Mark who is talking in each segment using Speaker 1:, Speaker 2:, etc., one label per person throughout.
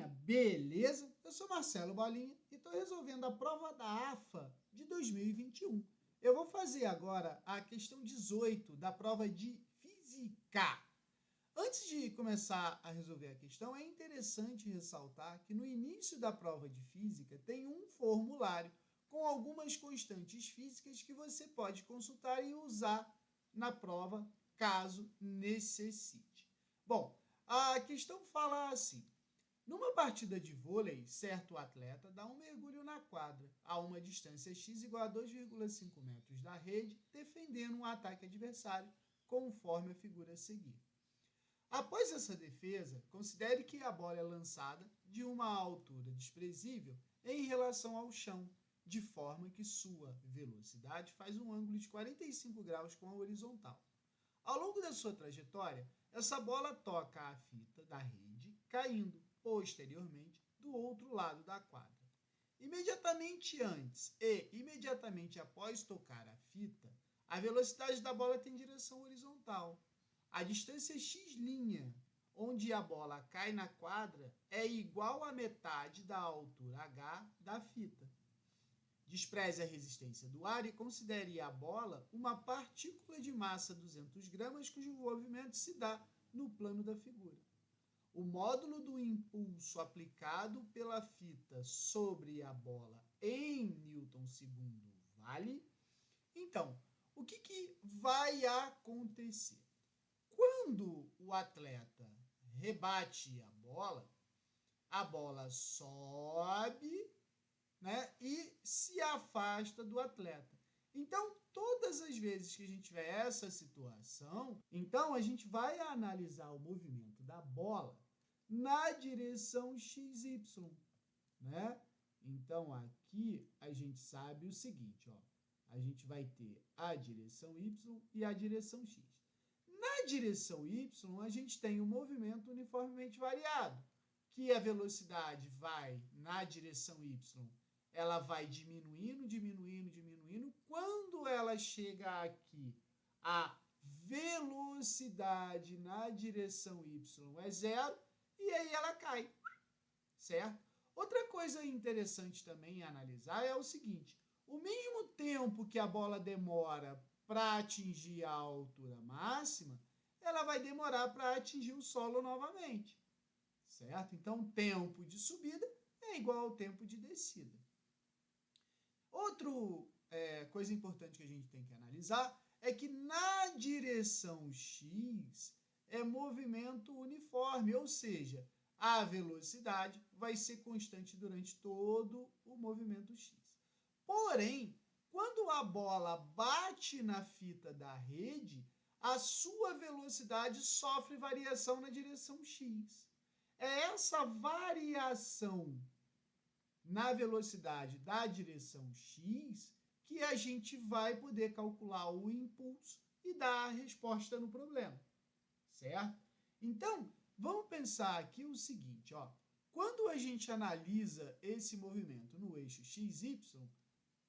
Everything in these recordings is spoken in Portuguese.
Speaker 1: Bolinha, beleza? Eu sou Marcelo Bolinha e estou resolvendo a prova da AFA de 2021. Eu vou fazer agora a questão 18 da prova de Física. Antes de começar a resolver a questão, é interessante ressaltar que no início da prova de Física tem um formulário com algumas constantes físicas que você pode consultar e usar na prova, caso necessite. Bom, a questão fala assim: numa partida de vôlei, certo atleta dá um mergulho na quadra a uma distância x igual a 2,5 metros da rede, defendendo um ataque adversário, conforme a figura a seguir. Após essa defesa, considere que a bola é lançada de uma altura desprezível em relação ao chão, de forma que sua velocidade faz um ângulo de 45 graus com a horizontal. Ao longo da sua trajetória, essa bola toca a fita da rede, caindo posteriormente do outro lado da quadra. Imediatamente antes e imediatamente após tocar a fita, a velocidade da bola tem direção horizontal. A distância x', onde a bola cai na quadra, é igual à metade da altura h da fita. Despreze a resistência do ar e considere a bola uma partícula de massa 200 gramas cujo movimento se dá no plano da figura. O módulo do impulso aplicado pela fita sobre a bola em Newton-segundo vale? Então, o que vai acontecer? Quando o atleta rebate a bola sobe, né, e se afasta do atleta. Então, todas as vezes que a gente tiver essa situação, então a gente vai analisar o movimento da bola na direção XY, né? Então, aqui a gente sabe o seguinte, ó, a gente vai ter a direção Y e a direção X. Na direção Y, a gente tem o movimento uniformemente variado, que a velocidade vai na direção Y, ela vai diminuindo, diminuindo, diminuindo. Quando ela chega aqui, a velocidade na direção Y é zero, e aí ela cai, certo? Outra coisa interessante também a analisar é o seguinte: o mesmo tempo que a bola demora para atingir a altura máxima, ela vai demorar para atingir o solo novamente, certo? Então, o tempo de subida é igual ao tempo de descida. Outra coisa importante que a gente tem que analisar é que na direção x é movimento uniforme, ou seja, a velocidade vai ser constante durante todo o movimento x. Porém, quando a bola bate na fita da rede, a sua velocidade sofre variação na direção x. É essa variação na velocidade da direção x que a gente vai poder calcular o impulso e dar a resposta no problema, certo? Então, vamos pensar aqui o seguinte, ó. Quando a gente analisa esse movimento no eixo XY,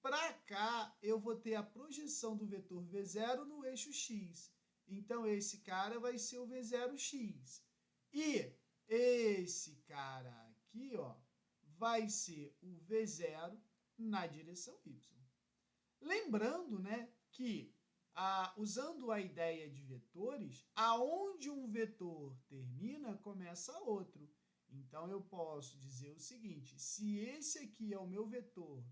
Speaker 1: para cá eu vou ter a projeção do vetor V0 no eixo X. Então, esse cara vai ser o V0x. E esse cara aqui, ó, vai ser o V0 na direção Y. Lembrando, né, que usando a ideia de vetores, aonde um vetor termina, começa outro. Então, eu posso dizer o seguinte: se esse aqui é o meu vetor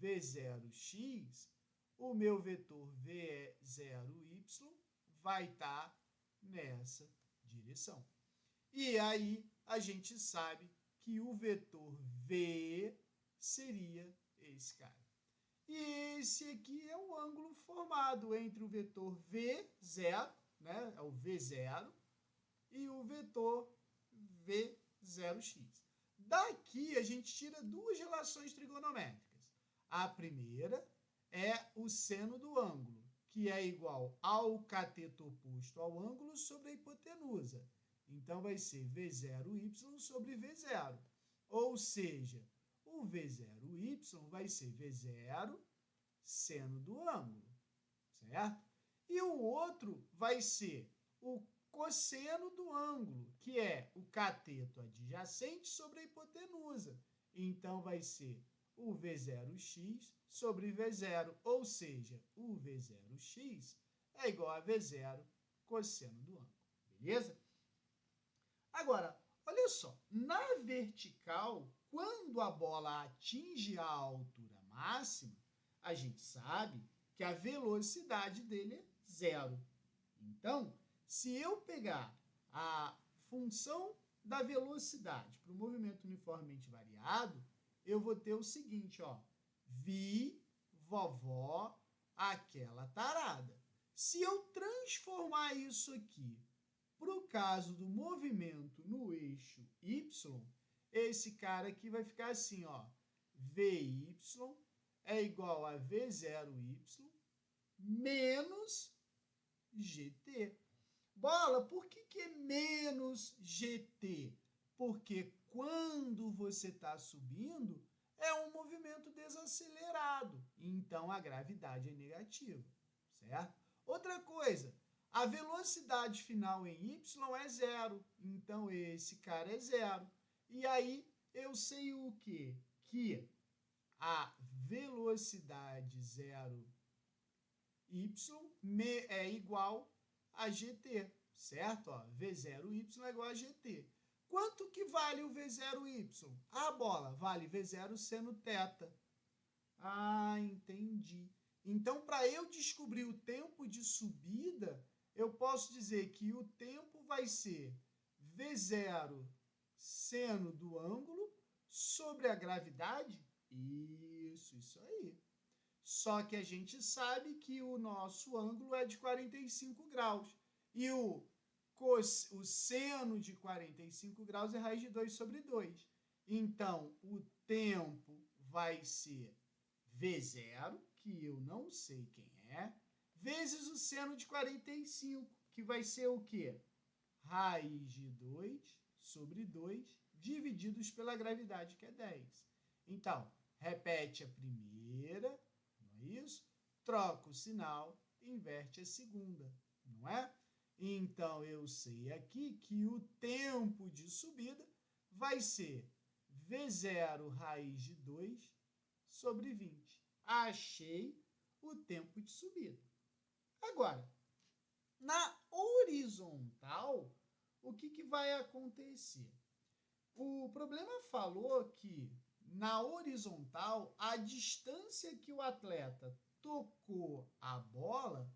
Speaker 1: V0x, o meu vetor V0y vai estar nessa direção. E aí, a gente sabe que o vetor V seria esse cara. E esse aqui é o ângulo formado entre o vetor V0, né, é o V0, e o vetor V0x. Daqui a gente tira duas relações trigonométricas. A primeira é o seno do ângulo, que é igual ao cateto oposto ao ângulo sobre a hipotenusa. Então, vai ser V0y sobre V0. Ou seja, o V0y vai ser V0 seno do ângulo, certo? E o outro vai ser o cosseno do ângulo, que é o cateto adjacente sobre a hipotenusa. Então, vai ser o V0x sobre V0, ou seja, o V0x é igual a V0 cosseno do ângulo, beleza? Agora, olha só, na vertical, quando a bola atinge a altura máxima, a gente sabe que a velocidade dele é zero. Então, se eu pegar a função da velocidade para o movimento uniformemente variado, eu vou ter o seguinte, ó, vi, vovó, aquela tarada. Se eu transformar isso aqui para o caso do movimento no eixo Y, esse cara aqui vai ficar assim, ó, VY é igual a V0Y menos GT. Bola, por que é menos GT? Porque quando você está subindo, é um movimento desacelerado. Então, a gravidade é negativa, certo? Outra coisa, a velocidade final em Y é zero. Então, esse cara é zero. E aí, eu sei o quê? Que a velocidade zero y é igual a GT, certo? Ó, V0y é igual a GT. Quanto que vale o V0y? Ah, bola, vale V0 seno θ. Ah, entendi. Então, para eu descobrir o tempo de subida, eu posso dizer que o tempo vai ser V0 seno do ângulo sobre a gravidade? Isso aí. Só que a gente sabe que o nosso ângulo é de 45 graus. E o seno de 45 graus é raiz de 2 sobre 2. Então, o tempo vai ser V0, que eu não sei quem é, vezes o seno de 45, que vai ser o quê? Raiz de 2 sobre 2, divididos pela gravidade, que é 10. Então, repete a primeira, não é isso? Troca o sinal, inverte a segunda, não é? Então, eu sei aqui que o tempo de subida vai ser V0 raiz de 2 sobre 20. Achei o tempo de subida. Agora, na horizontal, o que vai acontecer? O problema falou que na horizontal, a distância que o atleta tocou a bola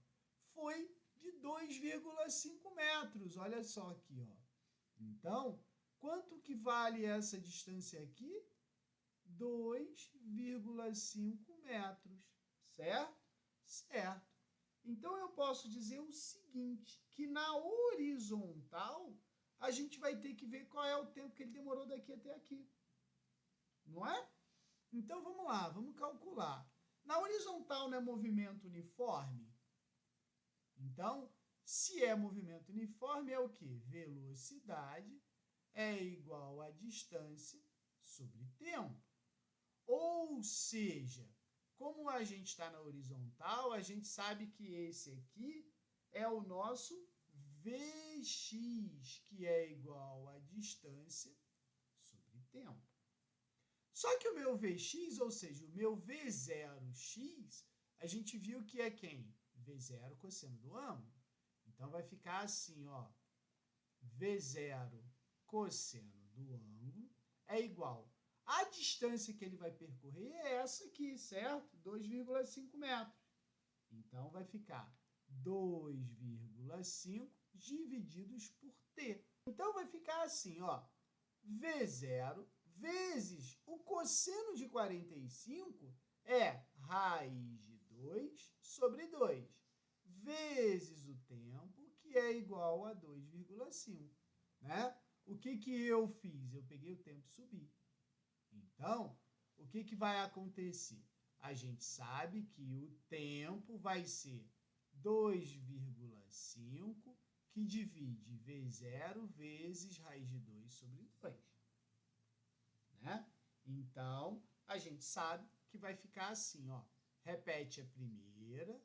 Speaker 1: foi de 2,5 metros. Olha só aqui, ó. Então, quanto que vale essa distância aqui? 2,5 metros, certo? Certo. Então, eu posso dizer o seguinte, que na horizontal, a gente vai ter que ver qual é o tempo que ele demorou daqui até aqui. Não é? Então, vamos lá, vamos calcular. Na horizontal não é movimento uniforme? Então, se é movimento uniforme, é o quê? Velocidade é igual a distância sobre tempo. Ou seja, como a gente está na horizontal, a gente sabe que esse aqui é o nosso Vx, que é igual a distância sobre tempo. Só que o meu Vx, ou seja, o meu V0x, a gente viu que é quem? V0 cosseno do ângulo. Então, vai ficar assim, ó, V0 cosseno do ângulo é igual. A distância que ele vai percorrer é essa aqui, certo? 2,5 metros. Então, vai ficar 2,5 divididos por t. Então, vai ficar assim, ó, V0 vezes o cosseno de 45 é raiz de 2 sobre 2, vezes o tempo, que é igual a 2,5. Né? O que eu fiz? Eu peguei o tempo e subi. Então, o que vai acontecer? A gente sabe que o tempo vai ser 2,5, que divide V0 vezes raiz de 2 sobre 2. Né? Então, a gente sabe que vai ficar assim, ó. Repete a primeira,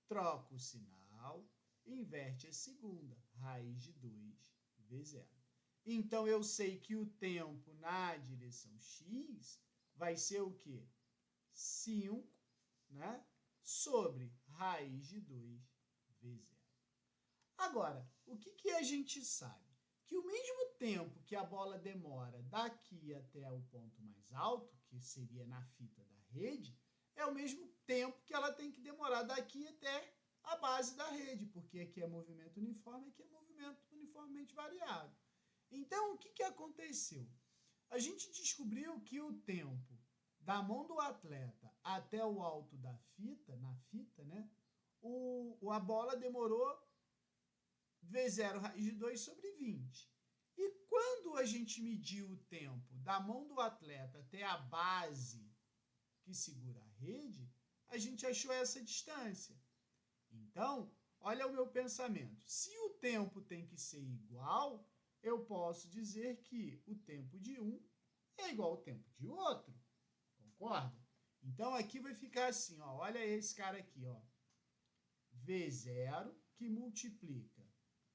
Speaker 1: troca o sinal, inverte a segunda, raiz de 2v0. Então, eu sei que o tempo na direção x vai ser o quê? 5, né? Sobre raiz de 2v0. Agora, o que a gente sabe? Que o mesmo tempo que a bola demora daqui até o ponto mais alto, que seria na fita da rede, é o mesmo tempo que ela tem que demorar daqui até a base da rede, porque aqui é movimento uniforme, aqui é movimento uniformemente variável. Então, o que aconteceu? A gente descobriu que o tempo da mão do atleta até o alto da fita, na fita, né? A bola demorou V0 raiz de 2 sobre 20. E quando a gente mediu o tempo da mão do atleta até a base que segura a rede, a gente achou essa distância. Então, olha o meu pensamento. Se o tempo tem que ser igual, eu posso dizer que o tempo de um é igual ao tempo de outro. Concorda? Então, aqui vai ficar assim, ó. Olha esse cara aqui, ó. V0, que multiplica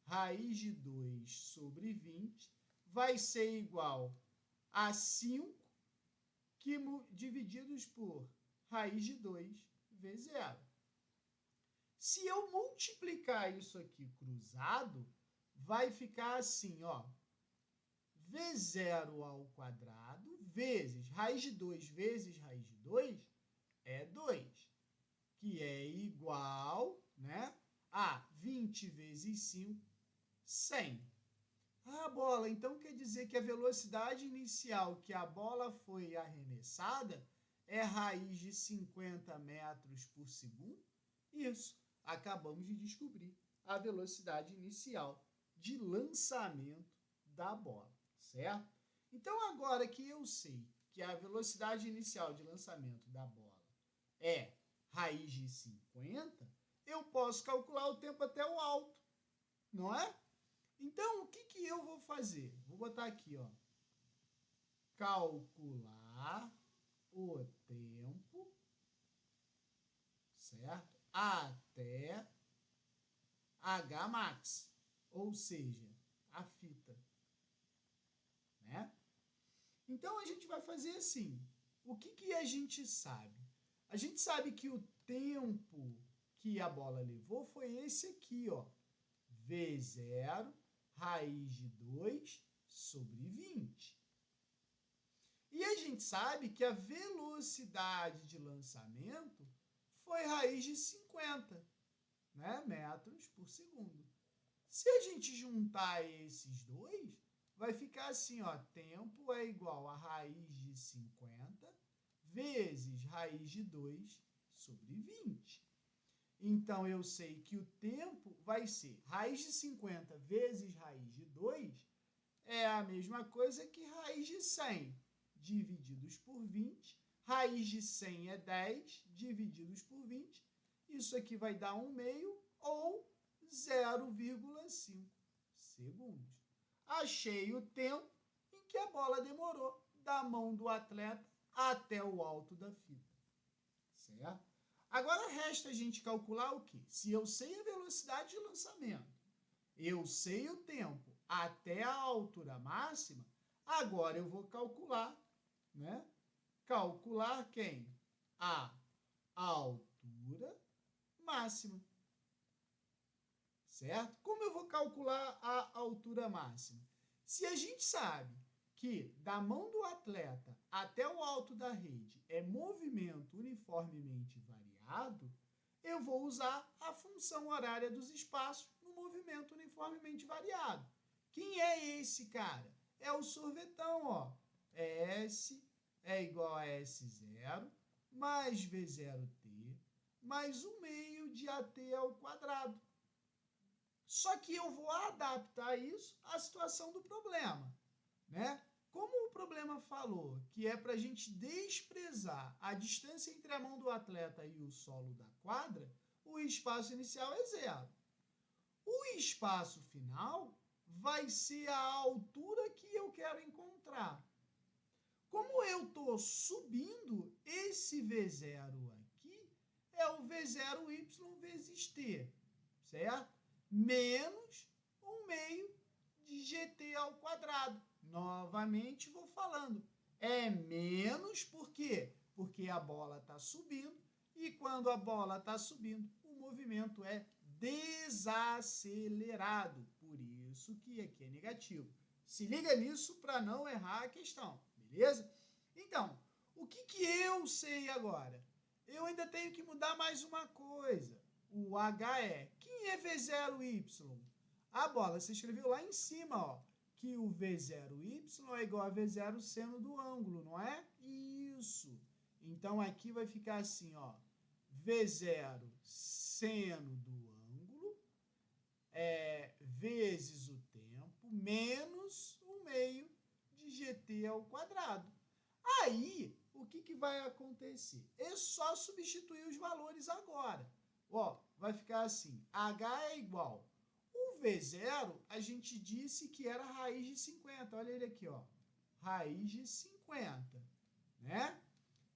Speaker 1: raiz de 2 sobre 20, vai ser igual a 5 divididos por raiz de 2 vezes 0. Se eu multiplicar isso aqui cruzado, vai ficar assim, ó. V0 ao quadrado vezes raiz de 2 vezes raiz de 2 é 2, que é igual, né, a 20 vezes 5, 100. Ah, bola, então quer dizer que a velocidade inicial que a bola foi arremessada é raiz de 50 metros por segundo? Isso, acabamos de descobrir a velocidade inicial de lançamento da bola, certo? Então, agora que eu sei que a velocidade inicial de lançamento da bola é raiz de 50, eu posso calcular o tempo até o alto, não é? Então, o que eu vou fazer? Vou botar aqui, ó. Calcular o tempo, certo? Até Hmax, ou seja, a fita, né? Então, a gente vai fazer assim. O que a gente sabe? A gente sabe que o tempo que a bola levou foi esse aqui, ó. V0 raiz de 2 sobre 20. E a gente sabe que a velocidade de lançamento foi raiz de 50, né, metros por segundo. Se a gente juntar esses dois, vai ficar assim, ó, tempo é igual a raiz de 50 vezes raiz de 2 sobre 20. Então, eu sei que o tempo vai ser raiz de 50 vezes raiz de 2 é a mesma coisa que raiz de 100 divididos por 20. Raiz de 100 é 10 divididos por 20. Isso aqui vai dar 1/2 ou 0,5 segundos. Achei o tempo em que a bola demorou da mão do atleta até o alto da fita, certo? Agora resta a gente calcular o quê? Se eu sei a velocidade de lançamento, eu sei o tempo até a altura máxima, agora eu vou calcular, né? Calcular quem? A altura máxima, certo? Como eu vou calcular a altura máxima? Se a gente sabe que da mão do atleta até o alto da rede é movimento uniformemente variado, eu vou usar a função horária dos espaços no movimento uniformemente variado. Quem é esse cara? É o sorvetão, ó. S é igual a S0 mais V0t mais 1/2 de AT ao quadrado. Só que eu vou adaptar isso à situação do problema, né? Como o problema falou que é para a gente desprezar a distância entre a mão do atleta e o solo da quadra, o espaço inicial é 0. O espaço final vai ser a altura que eu quero encontrar. Como eu estou subindo, esse V0 aqui é o V0y vezes t, certo? menos 1/2 de gt ao quadrado. Novamente vou falando, é menos por quê? Porque a bola está subindo e quando a bola está subindo, o movimento é desacelerado. Por isso que aqui é negativo. Se liga nisso para não errar a questão, beleza? Então, o que eu sei agora? Eu ainda tenho que mudar mais uma coisa. O H é, quem é V0Y? A bola, você escreveu lá em cima, ó, que o V0Y é igual a V0 seno do ângulo, não é? Isso. Então, aqui vai ficar assim, ó, V0 seno do ângulo vezes o tempo menos 1/2 de gt ao quadrado. Aí, o que vai acontecer? É só substituir os valores agora. Ó, vai ficar assim, H é igual. O V0, a gente disse que era raiz de 50. Olha ele aqui, ó. Raiz de 50, né?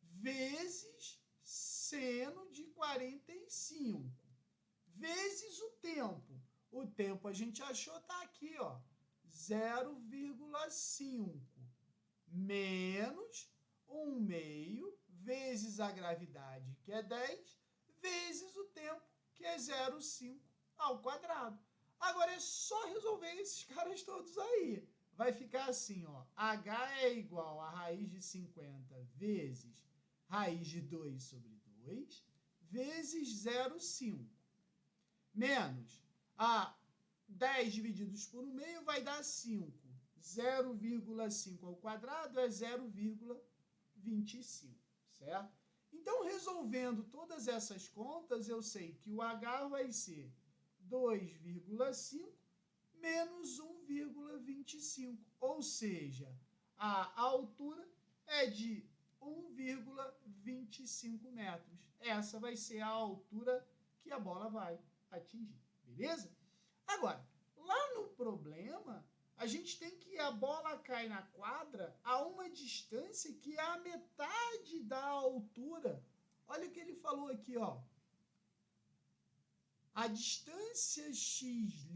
Speaker 1: Vezes seno de 45. Vezes o tempo. O tempo a gente achou, tá aqui, ó. 0,5 menos 1/2 vezes a gravidade, que é 10, vezes o tempo, que é 0,5 ao quadrado. Agora é só resolver esses caras todos aí. Vai ficar assim, ó, H é igual a raiz de 50 vezes raiz de 2 sobre 2, vezes 0,5, menos a 10 divididos por 1/2 vai dar 5. 0,5 ao quadrado é 0,25, certo? Então, resolvendo todas essas contas, eu sei que o H vai ser 2,5 menos 1,25, ou seja, a altura é de 1,25 metros. Essa vai ser a altura que a bola vai atingir, beleza? Agora, lá no problema, a gente tem que a bola cai na quadra a uma distância que é a metade da altura. Olha o que ele falou aqui, ó. A distância x',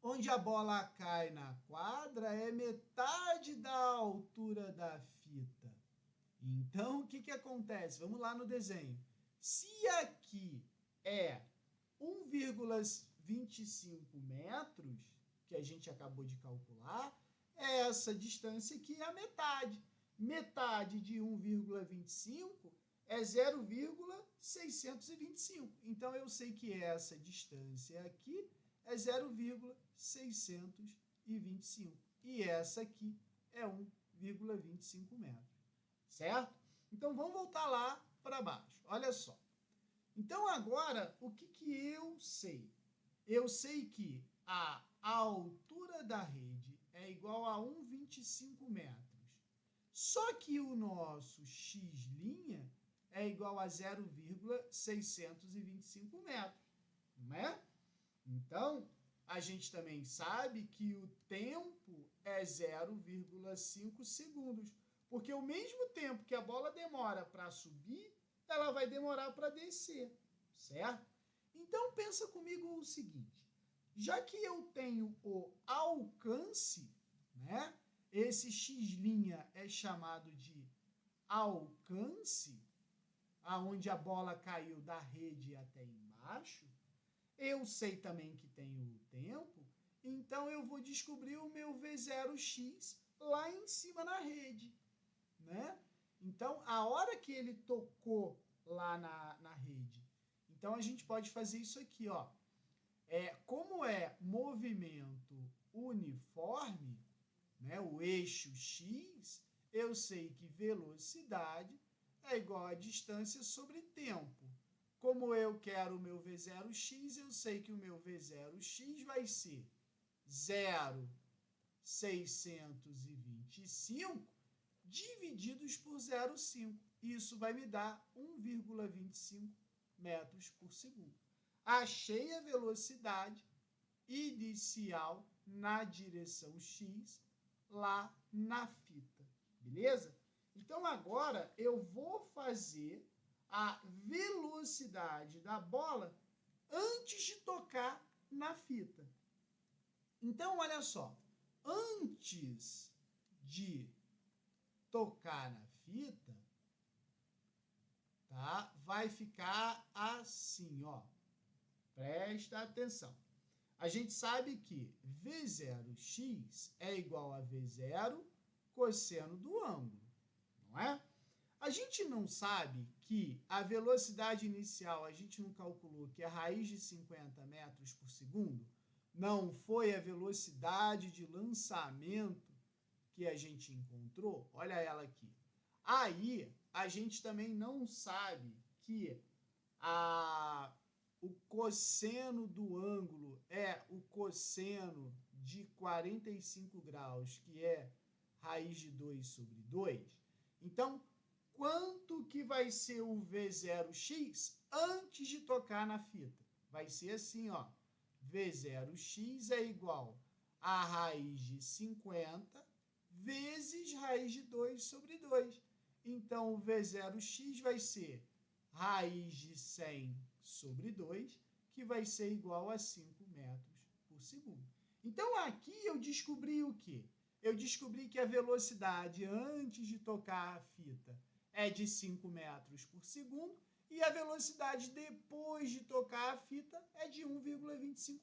Speaker 1: onde a bola cai na quadra, é metade da altura da fita. Então, o que acontece? Vamos lá no desenho. Se aqui é 1,25 metros, que a gente acabou de calcular, essa distância aqui é a metade. Metade de 1,25 é 0,625. Então, eu sei que essa distância aqui é 0,625. E essa aqui é 1,25 metros. Certo? Então, vamos voltar lá para baixo. Olha só. Então, agora, o que eu sei? Eu sei que a altura da rede é igual a 1,25 metros. Só que o nosso x' é igual a 0,625 metros, não é? Então, a gente também sabe que o tempo é 0,5 segundos, porque o mesmo tempo que a bola demora para subir, ela vai demorar para descer, certo? Então, pensa comigo o seguinte, já que eu tenho o alcance, né? Esse x' é chamado de alcance, aonde a bola caiu da rede até embaixo, eu sei também que tem o tempo, então eu vou descobrir o meu V0x lá em cima na rede, né? Então, a hora que ele tocou lá na rede, então a gente pode fazer isso aqui, ó. Como é movimento uniforme, né, o eixo x, eu sei que velocidade é igual a distância sobre tempo. Como eu quero o meu V0x, eu sei que o meu V0x vai ser 0,625 divididos por 0,5. Isso vai me dar 1,25 metros por segundo. Achei a velocidade inicial na direção x lá na fita, beleza? Então, agora eu vou fazer a velocidade da bola antes de tocar na fita. Então, olha só, antes de tocar na fita, tá? Vai ficar assim, ó. Presta atenção. A gente sabe que V0x é igual a V0 cosseno do ângulo, não é? A gente não sabe que a velocidade inicial, a gente não calculou que é raiz de 50 metros por segundo, não foi a velocidade de lançamento que a gente encontrou? Olha ela aqui. Aí, a gente também não sabe que o cosseno do ângulo é o cosseno de 45 graus, que é raiz de 2 sobre 2. Então, quanto que vai ser o V0x antes de tocar na fita? Vai ser assim, ó. V0x é igual a raiz de 50 vezes raiz de 2 sobre 2. Então, o V0x vai ser raiz de 100 sobre 2, que vai ser igual a 5 metros por segundo. Então, aqui eu descobri o quê? Eu descobri que a velocidade antes de tocar a fita é de 5 metros por segundo e a velocidade depois de tocar a fita é de 1,25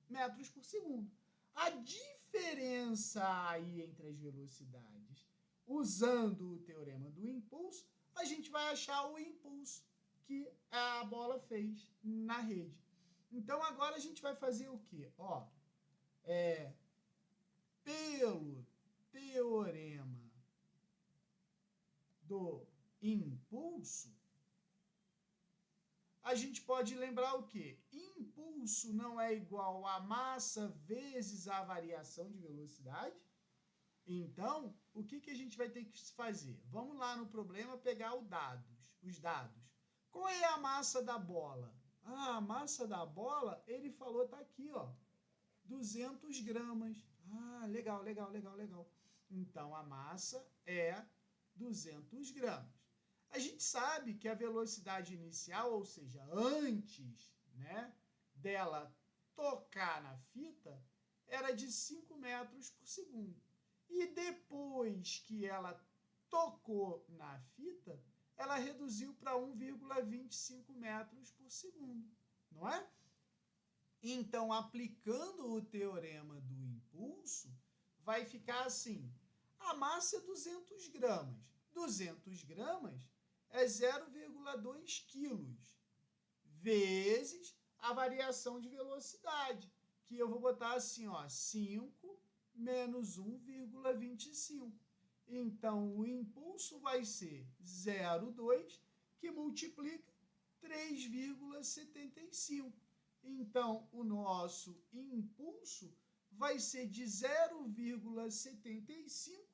Speaker 1: metros por segundo. A diferença aí entre as velocidades, usando o teorema do impulso, a gente vai achar o impulso que a bola fez na rede. Então, agora a gente vai fazer o quê? Ó, pelo teorema do impulso, a gente pode lembrar o quê? Impulso não é igual a massa vezes a variação de velocidade? Então, o que a gente vai ter que fazer? Vamos lá no problema pegar os dados. Qual é a massa da bola? A massa da bola, ele falou, tá aqui, ó, 200 gramas. Legal. Então, a massa é 200 gramas. A gente sabe que a velocidade inicial, ou seja, antes, né, dela tocar na fita, era de 5 metros por segundo. E depois que ela tocou na fita, ela reduziu para 1,25 metros por segundo, não é? Então, aplicando o teorema do impulso, vai ficar assim. A massa é 200 gramas. 200 gramas é 0,2 quilos, vezes a variação de velocidade, que eu vou botar assim, ó, 5 menos 1,25. Então, o impulso vai ser 0,2, que multiplica 3,75. Então, o nosso impulso vai ser de 0,75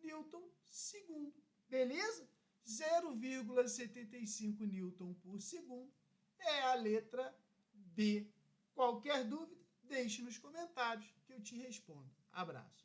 Speaker 1: newton segundo. Beleza? 0,75 newton por segundo é a letra B. Qualquer dúvida, deixe nos comentários que eu te respondo. Abraço.